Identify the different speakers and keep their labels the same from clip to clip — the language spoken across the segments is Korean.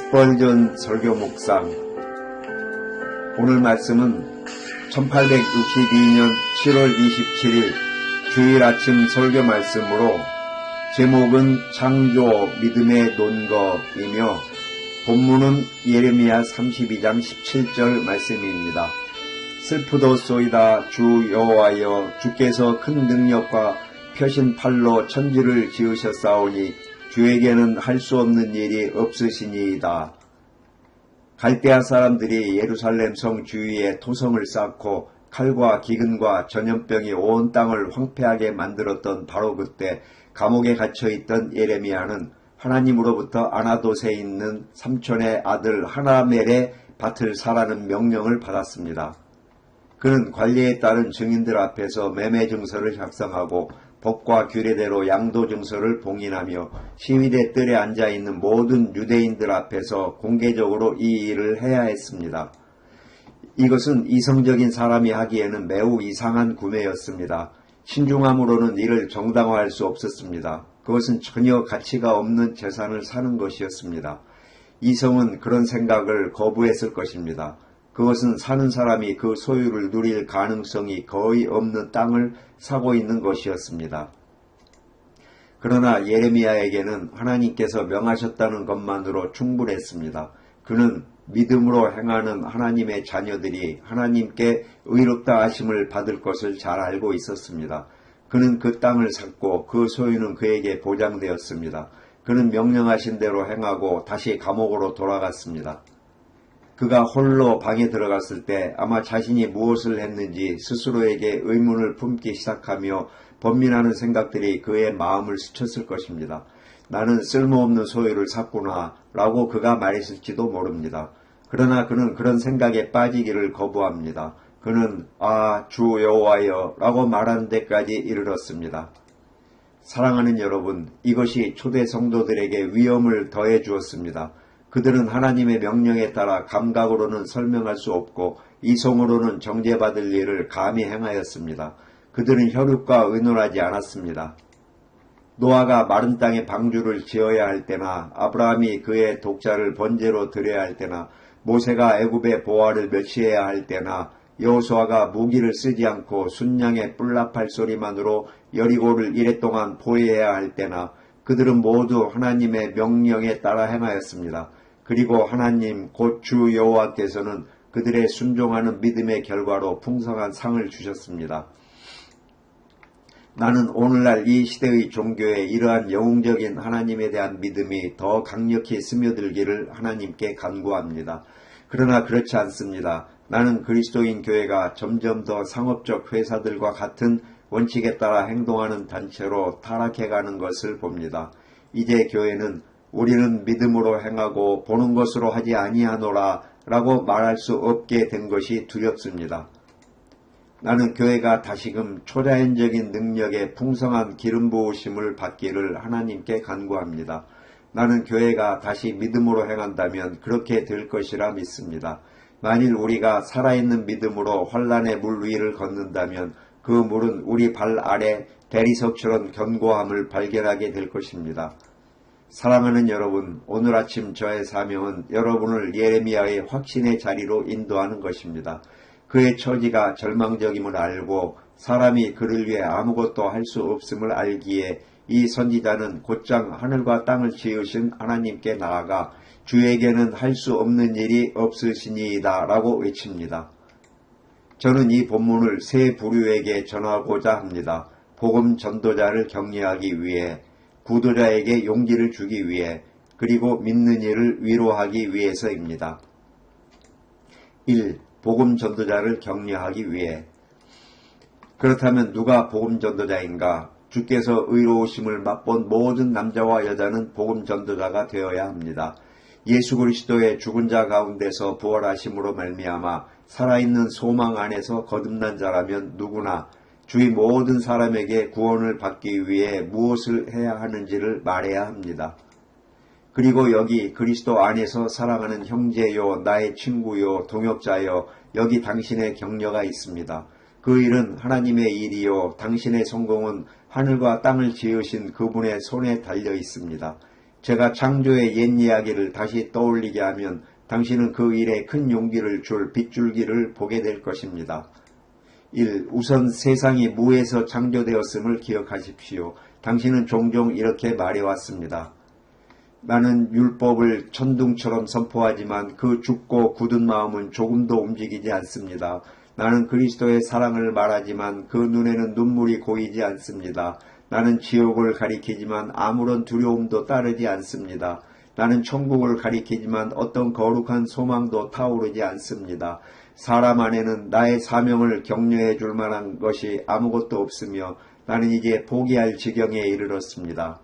Speaker 1: 스펄전 설교 묵상. 오늘 말씀은 1862년 7월 27일 주일 아침 설교 말씀으로 제목은 창조 믿음의 논거이며 본문은 예레미야 32장 17절 말씀입니다. 슬프도소이다 주 여호와여, 주께서 큰 능력과 펴신 팔로 천지를 지으셨사오니 주에게는 할 수 없는 일이 없으시니이다. 갈대아 사람들이 예루살렘 성 주위에 토성을 쌓고 칼과 기근과 전염병이 온 땅을 황폐하게 만들었던 바로 그때 감옥에 갇혀있던 예레미야는 하나님으로부터 아나돗에 있는 삼촌의 아들 하나멜의 밭을 사라는 명령을 받았습니다. 그는 관리에 따른 증인들 앞에서 매매 증서를 작성하고 법과 규례대로 양도 증서를 봉인하며 시위대 뜰에 앉아있는 모든 유대인들 앞에서 공개적으로 이 일을 해야 했습니다. 이것은 이성적인 사람이 하기에는 매우 이상한 구매였습니다. 신중함으로는 이를 정당화할 수 없었습니다. 그것은 전혀 가치가 없는 재산을 사는 것이었습니다. 이성은 그런 생각을 거부했을 것입니다. 그것은 사는 사람이 그 소유를 누릴 가능성이 거의 없는 땅을 사고 있는 것이었습니다. 그러나 예레미야에게는 하나님께서 명하셨다는 것만으로 충분했습니다. 그는 믿음으로 행하는 하나님의 자녀들이 하나님께 의롭다 하심을 받을 것을 잘 알고 있었습니다. 그는 그 땅을 샀고 그 소유는 그에게 보장되었습니다. 그는 명령하신 대로 행하고 다시 감옥으로 돌아갔습니다. 그가 홀로 방에 들어갔을 때 아마 자신이 무엇을 했는지 스스로에게 의문을 품기 시작하며 번민하는 생각들이 그의 마음을 스쳤을 것입니다. 나는 쓸모없는 소유를 샀구나 라고 그가 말했을지도 모릅니다. 그러나 그는 그런 생각에 빠지기를 거부합니다. 그는 주 여호와여 라고 말하는 데까지 이르렀습니다. 사랑하는 여러분, 이것이 초대 성도들에게 위험을 더해 주었습니다. 그들은 하나님의 명령에 따라 감각으로는 설명할 수 없고 이성으로는 정죄받을 일을 감히 행하였습니다. 그들은 혈육과 의논하지 않았습니다. 노아가 마른 땅에 방주를 지어야 할 때나 아브라함이 그의 독자를 번제로 드려야 할 때나 모세가 애굽의 보화를 멸시해야 할 때나 여호수아가 무기를 쓰지 않고 순양의 뿔나팔 소리만으로 여리고를 이랫동안 포위해야 할 때나 그들은 모두 하나님의 명령에 따라 행하였습니다. 그리고 하나님 곧 주 여호와께서는 그들의 순종하는 믿음의 결과로 풍성한 상을 주셨습니다. 나는 오늘날 이 시대의 종교에 이러한 영웅적인 하나님에 대한 믿음이 더 강력히 스며들기를 하나님께 간구합니다. 그러나 그렇지 않습니다. 나는 그리스도인 교회가 점점 더 상업적 회사들과 같은 원칙에 따라 행동하는 단체로 타락해가는 것을 봅니다. 이제 교회는 우리는 믿음으로 행하고 보는 것으로 하지 아니하노라 라고 말할 수 없게 된 것이 두렵습니다. 나는 교회가 다시금 초자연적인 능력의 풍성한 기름 부으심을 받기를 하나님께 간구합니다. 나는 교회가 다시 믿음으로 행한다면 그렇게 될 것이라 믿습니다. 만일 우리가 살아있는 믿음으로 환란의 물 위를 걷는다면 그 물은 우리 발 아래 대리석처럼 견고함을 발견하게 될 것입니다. 사랑하는 여러분, 오늘 아침 저의 사명은 여러분을 예레미야의 확신의 자리로 인도하는 것입니다. 그의 처지가 절망적임을 알고 사람이 그를 위해 아무것도 할 수 없음을 알기에 이 선지자는 곧장 하늘과 땅을 지으신 하나님께 나아가 주에게는 할 수 없는 일이 없으시니이다 라고 외칩니다. 저는 이 본문을 세 부류에게 전하고자 합니다. 복음 전도자를 격려하기 위해, 구도자에게 용기를 주기 위해, 그리고 믿는 이를 위로하기 위해서입니다. 1. 복음 전도자를 격려하기 위해. 그렇다면 누가 복음 전도자인가? 주께서 의로우심을 맛본 모든 남자와 여자는 복음 전도자가 되어야 합니다. 예수 그리스도의 죽은 자 가운데서 부활하심으로 말미암아 살아있는 소망 안에서 거듭난 자라면 누구나 주위 모든 사람에게 구원을 받기 위해 무엇을 해야 하는지를 말해야 합니다. 그리고 여기 그리스도 안에서 사랑하는 형제요, 나의 친구요, 동역자요, 여기 당신의 격려가 있습니다. 그 일은 하나님의 일이요, 당신의 성공은 하늘과 땅을 지으신 그분의 손에 달려 있습니다. 제가 창조의 옛 이야기를 다시 떠올리게 하면 당신은 그 일에 큰 용기를 줄 빗줄기를 보게 될 것입니다. 1. 우선 세상이 무에서 창조되었음을 기억하십시오. 당신은 종종 이렇게 말해왔습니다. 나는 율법을 천둥처럼 선포하지만 그 죽고 굳은 마음은 조금도 움직이지 않습니다. 나는 그리스도의 사랑을 말하지만 그 눈에는 눈물이 고이지 않습니다. 나는 지옥을 가리키지만 아무런 두려움도 따르지 않습니다. 나는 천국을 가리키지만 어떤 거룩한 소망도 타오르지 않습니다. 사람 안에는 나의 사명을 격려해 줄 만한 것이 아무것도 없으며 나는 이제 포기할 지경에 이르렀습니다.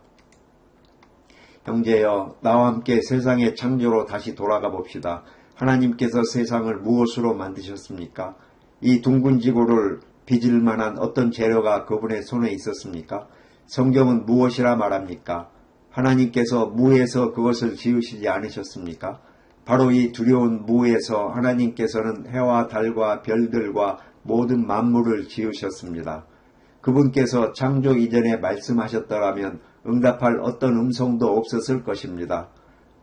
Speaker 1: 형제여, 나와 함께 세상의 창조로 다시 돌아가 봅시다. 하나님께서 세상을 무엇으로 만드셨습니까? 이 둥근 지구를 빚을 만한 어떤 재료가 그분의 손에 있었습니까? 성경은 무엇이라 말합니까? 하나님께서 무에서 그것을 지으시지 않으셨습니까? 바로 이 두려운 무에서 하나님께서는 해와 달과 별들과 모든 만물을 지으셨습니다. 그분께서 창조 이전에 말씀하셨더라면 응답할 어떤 음성도 없었을 것입니다.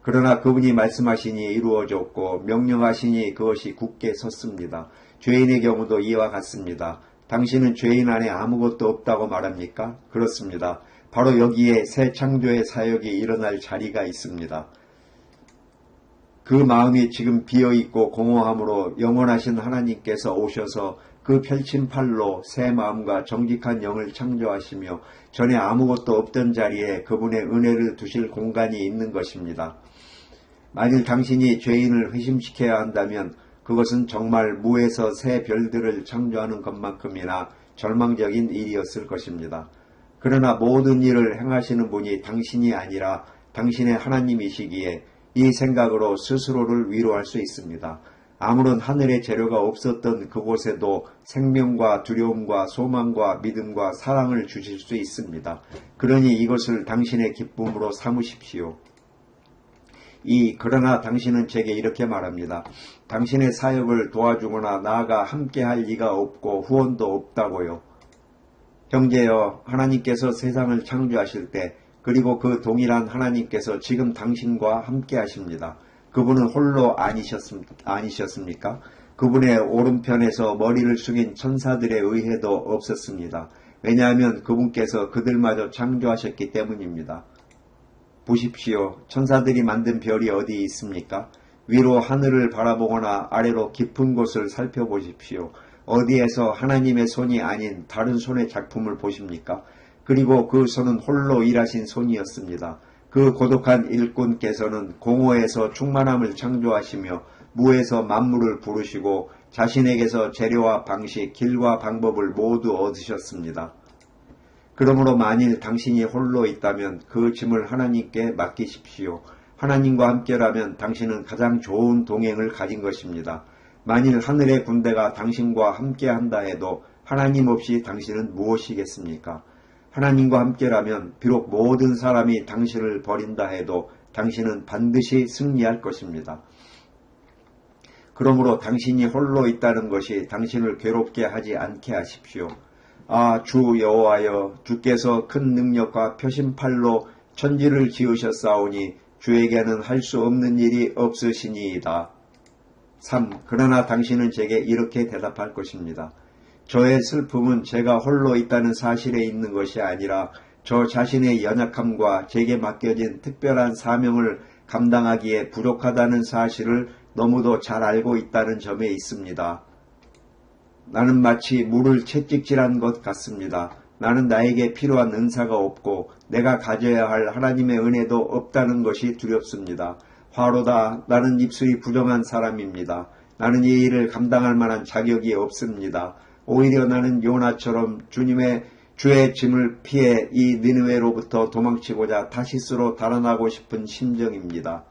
Speaker 1: 그러나 그분이 말씀하시니 이루어졌고 명령하시니 그것이 굳게 섰습니다. 죄인의 경우도 이와 같습니다. 당신은 죄인 안에 아무것도 없다고 말합니까? 그렇습니다. 바로 여기에 새 창조의 사역이 일어날 자리가 있습니다. 그 마음이 지금 비어있고 공허함으로 영원하신 하나님께서 오셔서 그 펼친 팔로 새 마음과 정직한 영을 창조하시며 전에 아무것도 없던 자리에 그분의 은혜를 두실 공간이 있는 것입니다. 만일 당신이 죄인을 회심시켜야 한다면 그것은 정말 무에서 새 별들을 창조하는 것만큼이나 절망적인 일이었을 것입니다. 그러나 모든 일을 행하시는 분이 당신이 아니라 당신의 하나님이시기에 이 생각으로 스스로를 위로할 수 있습니다. 아무런 하늘의 재료가 없었던 그곳에도 생명과 두려움과 소망과 믿음과 사랑을 주실 수 있습니다. 그러니 이것을 당신의 기쁨으로 삼으십시오. 그러나 당신은 제게 이렇게 말합니다. 당신의 사역을 도와주거나 나아가 함께할 리가 없고 후원도 없다고요. 형제여, 하나님께서 세상을 창조하실 때 그리고 그 동일한 하나님께서 지금 당신과 함께 하십니다. 그분은 홀로 아니셨습니까? 그분의 오른편에서 머리를 숙인 천사들의 의해도 없었습니다. 왜냐하면 그분께서 그들마저 창조하셨기 때문입니다. 보십시오. 천사들이 만든 별이 어디 있습니까? 위로 하늘을 바라보거나 아래로 깊은 곳을 살펴보십시오. 어디에서 하나님의 손이 아닌 다른 손의 작품을 보십니까? 그리고 그 손은 홀로 일하신 손이었습니다. 그 고독한 일꾼께서는 공허에서 충만함을 창조하시며 무에서 만물을 부르시고 자신에게서 재료와 방식, 길과 방법을 모두 얻으셨습니다. 그러므로 만일 당신이 홀로 있다면 그 짐을 하나님께 맡기십시오. 하나님과 함께라면 당신은 가장 좋은 동행을 가진 것입니다. 만일 하늘의 군대가 당신과 함께한다 해도 하나님 없이 당신은 무엇이겠습니까? 하나님과 함께라면 비록 모든 사람이 당신을 버린다 해도 당신은 반드시 승리할 것입니다. 그러므로 당신이 홀로 있다는 것이 당신을 괴롭게 하지 않게 하십시오. 주 여호와여, 주께서 큰 능력과 표심팔로 천지를 지으셨사오니 주에게는 할 수 없는 일이 없으시니이다. 3. 그러나 당신은 제게 이렇게 대답할 것입니다. 저의 슬픔은 제가 홀로 있다는 사실에 있는 것이 아니라 저 자신의 연약함과 제게 맡겨진 특별한 사명을 감당하기에 부족하다는 사실을 너무도 잘 알고 있다는 점에 있습니다. 나는 마치 물을 채찍질한 것 같습니다. 나는 나에게 필요한 은사가 없고 내가 가져야 할 하나님의 은혜도 없다는 것이 두렵습니다. 화로다. 나는 입술이 부정한 사람입니다. 나는 이 일을 감당할 만한 자격이 없습니다. 오히려 나는 요나처럼 주의 짐을 피해 이 니느웨로부터 도망치고자 타시스로 달아나고 싶은 심정입니다.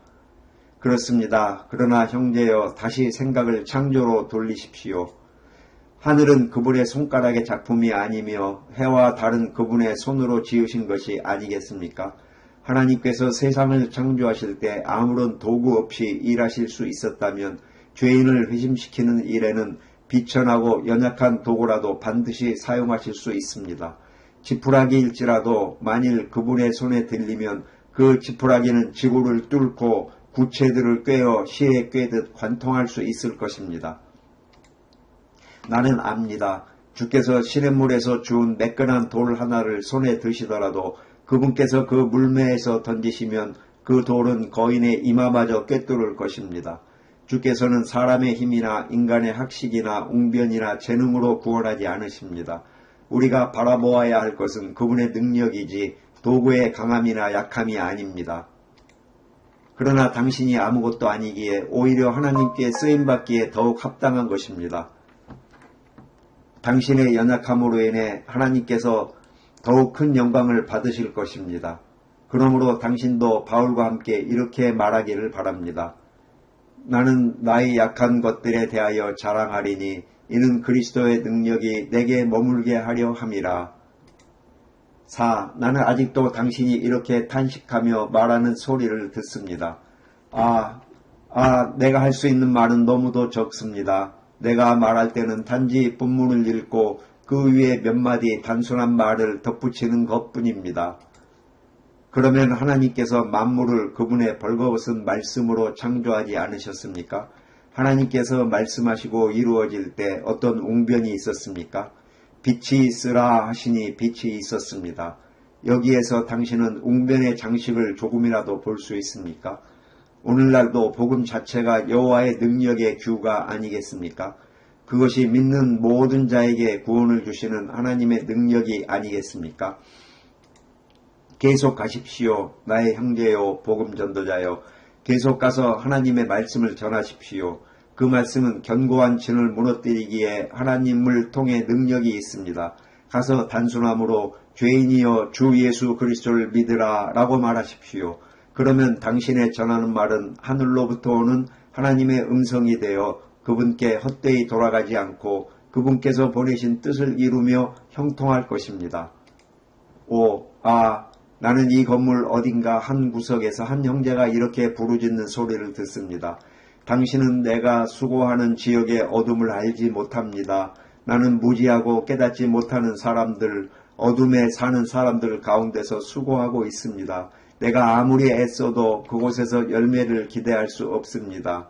Speaker 1: 그렇습니다. 그러나 형제여, 다시 생각을 창조로 돌리십시오. 하늘은 그분의 손가락의 작품이 아니며 해와 달은 그분의 손으로 지으신 것이 아니겠습니까? 하나님께서 세상을 창조하실 때 아무런 도구 없이 일하실 수 있었다면 죄인을 회심시키는 일에는 비천하고 연약한 도구라도 반드시 사용하실 수 있습니다. 지푸라기일지라도 만일 그분의 손에 들리면 그 지푸라기는 지구를 뚫고 구체들을 꿰어 시에 꿰듯 관통할 수 있을 것입니다. 나는 압니다. 주께서 시냇물에서 주운 매끈한 돌 하나를 손에 드시더라도 그분께서 그 물매에서 던지시면 그 돌은 거인의 이마마저 꿰뚫을 것입니다. 주께서는 사람의 힘이나 인간의 학식이나 웅변이나 재능으로 구원하지 않으십니다. 우리가 바라보아야 할 것은 그분의 능력이지 도구의 강함이나 약함이 아닙니다. 그러나 당신이 아무것도 아니기에 오히려 하나님께 쓰임받기에 더욱 합당한 것입니다. 당신의 연약함으로 인해 하나님께서 더욱 큰 영광을 받으실 것입니다. 그러므로 당신도 바울과 함께 이렇게 말하기를 바랍니다. 나는 나의 약한 것들에 대하여 자랑하리니 이는 그리스도의 능력이 내게 머물게 하려 함이라. 4. 나는 아직도 당신이 이렇게 탄식하며 말하는 소리를 듣습니다. 내가 할 수 있는 말은 너무도 적습니다. 내가 말할 때는 단지 본문을 읽고 그 위에 몇 마디 단순한 말을 덧붙이는 것뿐입니다. 그러면 하나님께서 만물을 그분의 벌거벗은 말씀으로 창조하지 않으셨습니까? 하나님께서 말씀하시고 이루어질 때 어떤 웅변이 있었습니까? 빛이 있으라 하시니 빛이 있었습니다. 여기에서 당신은 웅변의 장식을 조금이라도 볼 수 있습니까? 오늘날도 복음 자체가 여호와의 능력의 규가 아니겠습니까? 그것이 믿는 모든 자에게 구원을 주시는 하나님의 능력이 아니겠습니까? 계속 가십시오. 나의 형제요 복음 전도자요. 계속 가서 하나님의 말씀을 전하십시오. 그 말씀은 견고한 진을 무너뜨리기에 하나님을 통해 능력이 있습니다. 가서 단순함으로 죄인이여 주 예수 그리스도를 믿으라 라고 말하십시오. 그러면 당신의 전하는 말은 하늘로부터 오는 하나님의 음성이 되어 그분께 헛되이 돌아가지 않고 그분께서 보내신 뜻을 이루며 형통할 것입니다. 5. 나는 이 건물 어딘가 한 구석에서 한 형제가 이렇게 부르짖는 소리를 듣습니다. 당신은 내가 수고하는 지역의 어둠을 알지 못합니다. 나는 무지하고 깨닫지 못하는 사람들, 어둠에 사는 사람들 가운데서 수고하고 있습니다. 내가 아무리 애써도 그곳에서 열매를 기대할 수 없습니다.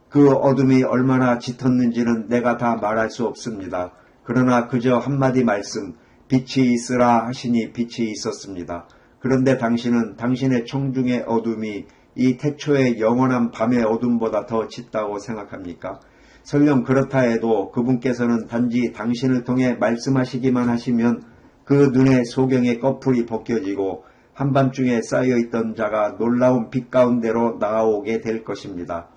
Speaker 1: 그 어둠이 얼마나 짙었는지는 내가 다 말할 수 없습니다. 그러나 그저 한마디 말씀, 빛이 있으라 하시니 빛이 있었습니다. 그런데 당신은 당신의 청중의 어둠이 이 태초의 영원한 밤의 어둠보다 더 짙다고 생각합니까? 설령 그렇다 해도 그분께서는 단지 당신을 통해 말씀하시기만 하시면 그 눈의 소경의 꺼풀이 벗겨지고 한밤중에 쌓여있던 자가 놀라운 빛 가운데로 나아오게 될 것입니다.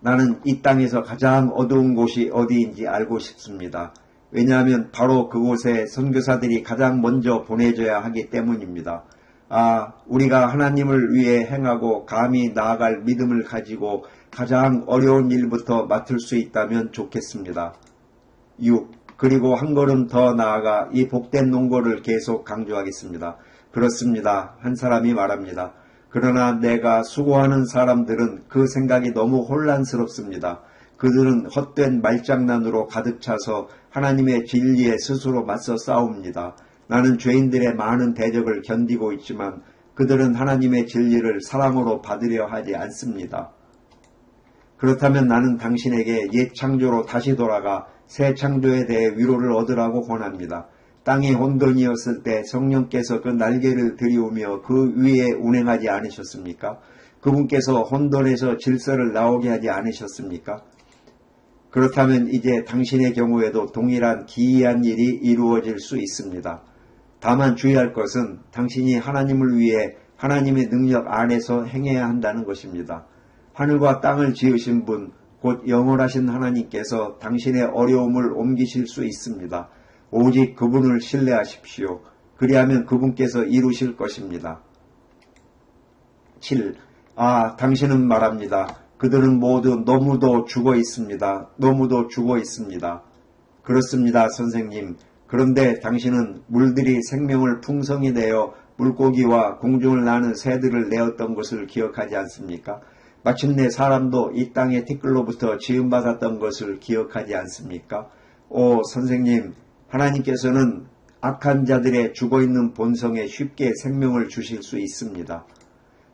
Speaker 1: 나는 이 땅에서 가장 어두운 곳이 어디인지 알고 싶습니다. 왜냐하면 바로 그곳에 선교사들이 가장 먼저 보내져야 하기 때문입니다. 우리가 하나님을 위해 행하고 감히 나아갈 믿음을 가지고 가장 어려운 일부터 맡을 수 있다면 좋겠습니다. 6. 그리고 한 걸음 더 나아가 이 복된 농고를 계속 강조하겠습니다. 그렇습니다. 한 사람이 말합니다. 그러나 내가 수고하는 사람들은 그 생각이 너무 혼란스럽습니다. 그들은 헛된 말장난으로 가득 차서 하나님의 진리에 스스로 맞서 싸웁니다. 나는 죄인들의 많은 대적을 견디고 있지만 그들은 하나님의 진리를 사랑으로 받으려 하지 않습니다. 그렇다면 나는 당신에게 옛 창조로 다시 돌아가 새 창조에 대해 위로를 얻으라고 권합니다. 땅이 혼돈이었을 때 성령께서 그 날개를 들이우며 그 위에 운행하지 않으셨습니까? 그분께서 혼돈에서 질서를 나오게 하지 않으셨습니까? 그렇다면 이제 당신의 경우에도 동일한 기이한 일이 이루어질 수 있습니다. 다만 주의할 것은 당신이 하나님을 위해 하나님의 능력 안에서 행해야 한다는 것입니다. 하늘과 땅을 지으신 분, 곧 영원하신 하나님께서 당신의 어려움을 옮기실 수 있습니다. 오직 그분을 신뢰하십시오. 그리하면 그분께서 이루실 것입니다. 7. 당신은 말합니다. 그들은 모두 너무도 죽어 있습니다. 너무도 죽어 있습니다. 그렇습니다, 선생님. 그런데 당신은 물들이 생명을 풍성히 내어 물고기와 공중을 나는 새들을 내었던 것을 기억하지 않습니까? 마침내 사람도 이 땅의 티끌로부터 지음받았던 것을 기억하지 않습니까? 선생님, 하나님께서는 악한 자들의 죽어있는 본성에 쉽게 생명을 주실 수 있습니다.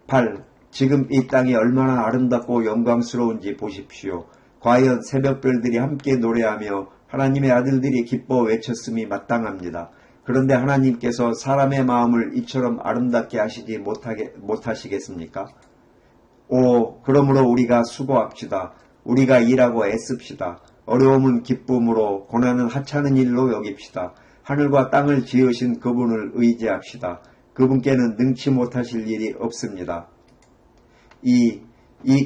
Speaker 1: 8. 지금 이 땅이 얼마나 아름답고 영광스러운지 보십시오. 과연 새벽별들이 함께 노래하며 하나님의 아들들이 기뻐 외쳤음이 마땅합니다. 그런데 하나님께서 사람의 마음을 이처럼 아름답게 하시지 못하시겠습니까? 그러므로 우리가 수고합시다. 우리가 일하고 애씁시다. 어려움은 기쁨으로, 고난은 하찮은 일로 여깁시다. 하늘과 땅을 지으신 그분을 의지합시다. 그분께는 능치 못하실 일이 없습니다. 이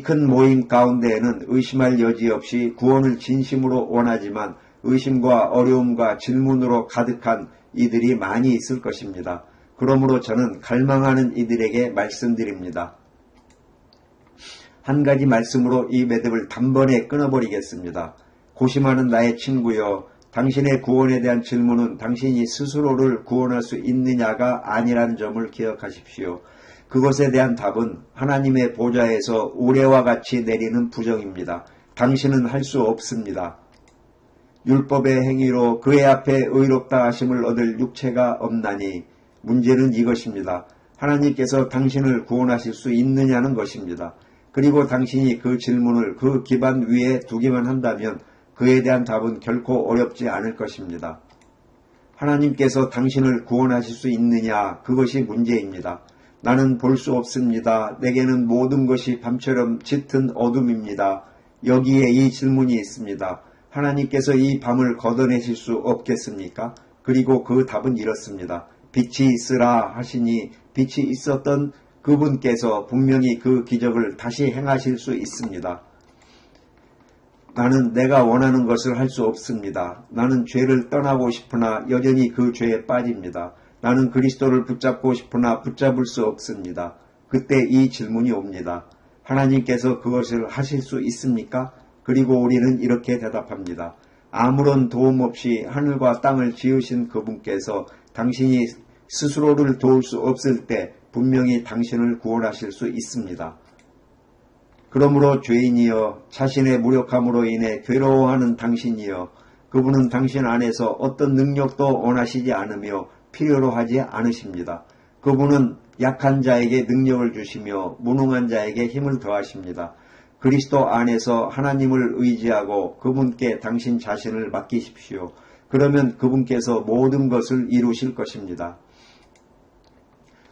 Speaker 1: 큰 모임 가운데에는 의심할 여지 없이 구원을 진심으로 원하지만 의심과 어려움과 질문으로 가득한 이들이 많이 있을 것입니다. 그러므로 저는 갈망하는 이들에게 말씀드립니다. 한 가지 말씀으로 이 매듭을 단번에 끊어버리겠습니다. 고심하는 나의 친구여, 당신의 구원에 대한 질문은 당신이 스스로를 구원할 수 있느냐가 아니라는 점을 기억하십시오. 그것에 대한 답은 하나님의 보좌에서 우레와 같이 내리는 부정입니다. 당신은 할 수 없습니다. 율법의 행위로 그의 앞에 의롭다 하심을 얻을 육체가 없나니, 문제는 이것입니다. 하나님께서 당신을 구원하실 수 있느냐는 것입니다. 그리고 당신이 그 질문을 그 기반 위에 두기만 한다면 그에 대한 답은 결코 어렵지 않을 것입니다. 하나님께서 당신을 구원하실 수 있느냐, 그것이 문제입니다. 나는 볼 수 없습니다. 내게는 모든 것이 밤처럼 짙은 어둠입니다. 여기에 이 질문이 있습니다. 하나님께서 이 밤을 걷어내실 수 없겠습니까? 그리고 그 답은 이렇습니다. 빛이 있으라 하시니 빛이 있었던 그분께서 분명히 그 기적을 다시 행하실 수 있습니다. 나는 내가 원하는 것을 할 수 없습니다. 나는 죄를 떠나고 싶으나 여전히 그 죄에 빠집니다. 나는 그리스도를 붙잡고 싶으나 붙잡을 수 없습니다. 그때 이 질문이 옵니다. 하나님께서 그것을 하실 수 있습니까? 그리고 우리는 이렇게 대답합니다. 아무런 도움 없이 하늘과 땅을 지으신 그분께서 당신이 스스로를 도울 수 없을 때 분명히 당신을 구원하실 수 있습니다. 그러므로 죄인이여, 자신의 무력함으로 인해 괴로워하는 당신이여, 그분은 당신 안에서 어떤 능력도 원하시지 않으며 필요로 하지 않으십니다. 그분은 약한 자에게 능력을 주시며 무능한 자에게 힘을 더하십니다. 그리스도 안에서 하나님을 의지하고 그분께 당신 자신을 맡기십시오. 그러면 그분께서 모든 것을 이루실 것입니다.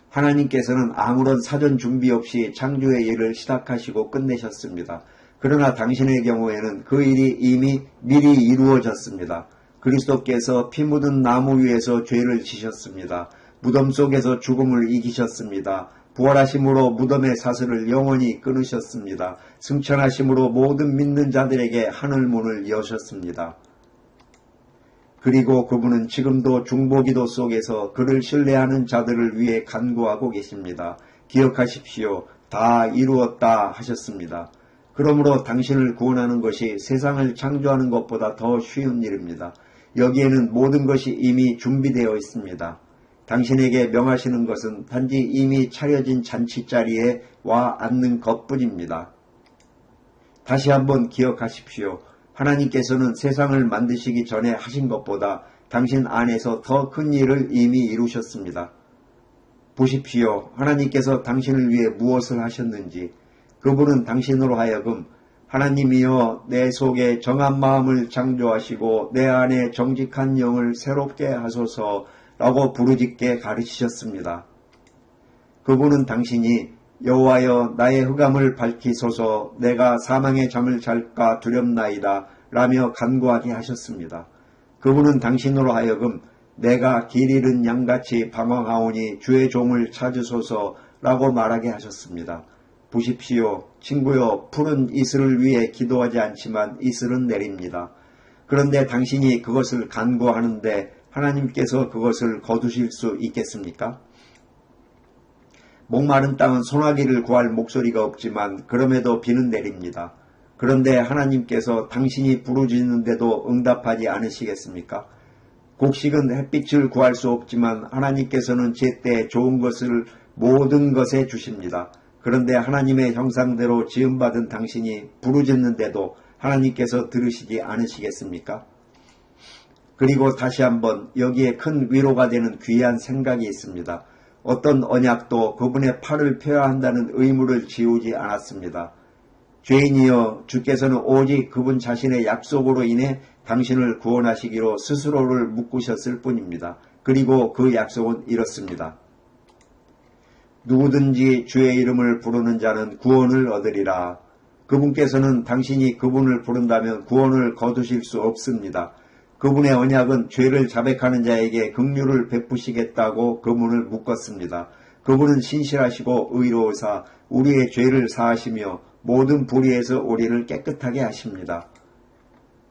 Speaker 1: 하나님께서는 아무런 사전 준비 없이 창조의 일을 시작하시고 끝내셨습니다. 그러나 당신의 경우에는 그 일이 이미 미리 이루어졌습니다. 그리스도께서 피 묻은 나무 위에서 죄를 지셨습니다. 무덤 속에서 죽음을 이기셨습니다. 부활하심으로 무덤의 사슬을 영원히 끊으셨습니다. 승천하심으로 모든 믿는 자들에게 하늘 문을 여셨습니다. 그리고 그분은 지금도 중보기도 속에서 그를 신뢰하는 자들을 위해 간구하고 계십니다. 기억하십시오. 다 이루었다 하셨습니다. 그러므로 당신을 구원하는 것이 세상을 창조하는 것보다 더 쉬운 일입니다. 여기에는 모든 것이 이미 준비되어 있습니다. 당신에게 명하시는 것은 단지 이미 차려진 잔치자리에 와 앉는 것뿐입니다. 다시 한번 기억하십시오. 하나님께서는 세상을 만드시기 전에 하신 것보다 당신 안에서 더 큰 일을 이미 이루셨습니다. 보십시오. 하나님께서 당신을 위해 무엇을 하셨는지. 그분은 당신으로 하여금 하나님이여 내 속에 정한 마음을 창조하시고 내 안에 정직한 영을 새롭게 하소서라고 부르짖게 가르치셨습니다. 그분은 당신이 여호와여 나의 흑암을 밝히소서 내가 사망의 잠을 잘까 두렵나이다 라며 간구하게 하셨습니다. 그분은 당신으로 하여금 내가 길 잃은 양같이 방황하오니 주의 종을 찾으소서라고 말하게 하셨습니다. 보십시오. 친구여, 푸른 이슬을 위해 기도하지 않지만 이슬은 내립니다. 그런데 당신이 그것을 간구하는데 하나님께서 그것을 거두실 수 있겠습니까? 목마른 땅은 소나기를 구할 목소리가 없지만 그럼에도 비는 내립니다. 그런데 하나님께서 당신이 부르짖는데도 응답하지 않으시겠습니까? 곡식은 햇빛을 구할 수 없지만 하나님께서는 제때 좋은 것을 모든 것에 주십니다. 그런데 하나님의 형상대로 지음받은 당신이 부르짖는데도 하나님께서 들으시지 않으시겠습니까? 그리고 다시 한번 여기에 큰 위로가 되는 귀한 생각이 있습니다. 어떤 언약도 그분의 팔을 펴야 한다는 의무를 지우지 않았습니다. 죄인이여 주께서는 오직 그분 자신의 약속으로 인해 당신을 구원하시기로 스스로를 묶으셨을 뿐입니다. 그리고 그 약속은 이렇습니다. 누구든지 주의 이름을 부르는 자는 구원을 얻으리라. 그분께서는 당신이 그분을 부른다면 구원을 거두실 수 없습니다. 그분의 언약은 죄를 자백하는 자에게 긍휼을 베푸시겠다고 그분을 묶었습니다. 그분은 신실하시고 의로우사 우리의 죄를 사하시며 모든 불의에서 우리를 깨끗하게 하십니다.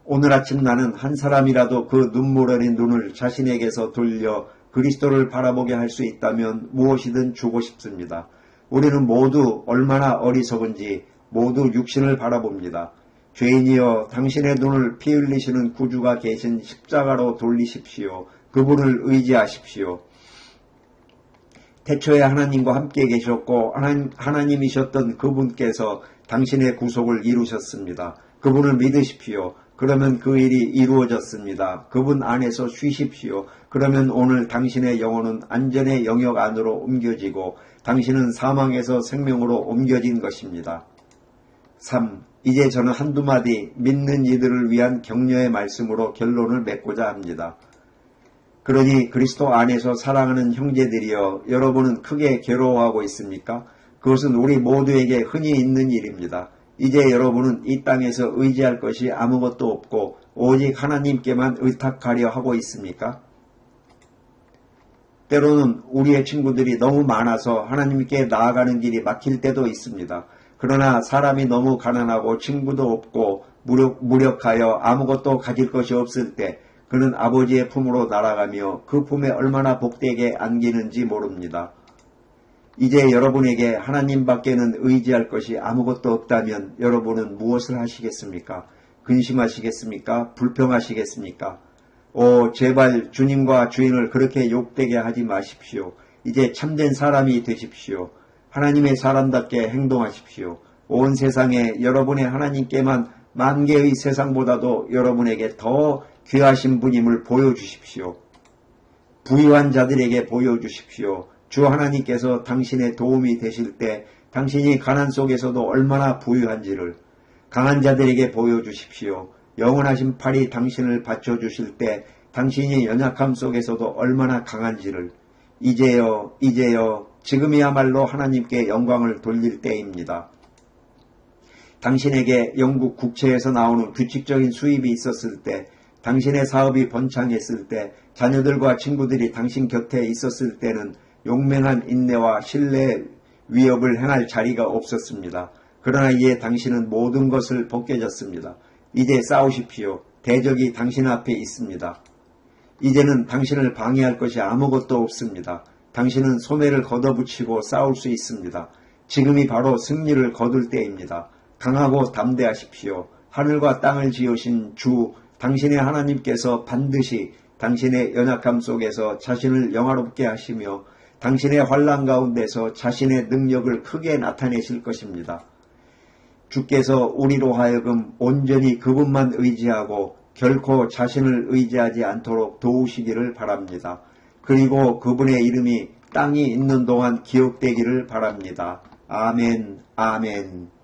Speaker 1: 오늘 아침 나는 한 사람이라도 그 눈물 어린 눈을 자신에게서 돌려 그리스도를 바라보게 할 수 있다면 무엇이든 주고 싶습니다. 우리는 모두 얼마나 어리석은지 모두 육신을 바라봅니다. 죄인이여 당신의 눈을 피 흘리시는 구주가 계신 십자가로 돌리십시오. 그분을 의지하십시오. 태초에 하나님과 함께 계셨고 하나님이셨던 그분께서 당신의 구속을 이루셨습니다. 그분을 믿으십시오. 그러면 그 일이 이루어졌습니다. 그분 안에서 쉬십시오. 그러면 오늘 당신의 영혼은 안전의 영역 안으로 옮겨지고 당신은 사망에서 생명으로 옮겨진 것입니다. 3. 이제 저는 한두 마디 믿는 이들을 위한 격려의 말씀으로 결론을 맺고자 합니다. 그러니 그리스도 안에서 사랑하는 형제들이여 여러분은 크게 괴로워하고 있습니까? 그것은 우리 모두에게 흔히 있는 일입니다. 이제 여러분은 이 땅에서 의지할 것이 아무것도 없고 오직 하나님께만 의탁하려 하고 있습니까? 때로는 우리의 친구들이 너무 많아서 하나님께 나아가는 길이 막힐 때도 있습니다. 그러나 사람이 너무 가난하고 친구도 없고 무력하여 아무것도 가질 것이 없을 때 그는 아버지의 품으로 날아가며 그 품에 얼마나 복되게 안기는지 모릅니다. 이제 여러분에게 하나님밖에는 의지할 것이 아무것도 없다면 여러분은 무엇을 하시겠습니까? 근심하시겠습니까? 불평하시겠습니까? 제발 주님과 주인을 그렇게 욕되게 하지 마십시오. 이제 참된 사람이 되십시오. 하나님의 사람답게 행동하십시오. 온 세상에 여러분의 하나님께만 만 개의 세상보다도 여러분에게 더 귀하신 분임을 보여주십시오. 부유한 자들에게 보여주십시오. 주 하나님께서 당신의 도움이 되실 때 당신이 가난 속에서도 얼마나 부유한지를 강한 자들에게 보여주십시오. 영원하신 팔이 당신을 받쳐주실 때 당신이 연약함 속에서도 얼마나 강한지를 이제요 지금이야말로 하나님께 영광을 돌릴 때입니다. 당신에게 영국 국채에서 나오는 규칙적인 수입이 있었을 때 당신의 사업이 번창했을 때 자녀들과 친구들이 당신 곁에 있었을 때는 용맹한 인내와 신뢰 위협을 행할 자리가 없었습니다. 그러나 이제 당신은 모든 것을 벗겨졌습니다. 이제 싸우십시오. 대적이 당신 앞에 있습니다. 이제는 당신을 방해할 것이 아무것도 없습니다. 당신은 소매를 걷어붙이고 싸울 수 있습니다. 지금이 바로 승리를 거둘 때입니다. 강하고 담대하십시오. 하늘과 땅을 지으신 주 당신의 하나님께서 반드시 당신의 연약함 속에서 자신을 영화롭게 하시며 당신의 환난 가운데서 자신의 능력을 크게 나타내실 것입니다. 주께서 우리로 하여금 온전히 그분만 의지하고 결코 자신을 의지하지 않도록 도우시기를 바랍니다. 그리고 그분의 이름이 땅이 있는 동안 기억되기를 바랍니다. 아멘, 아멘.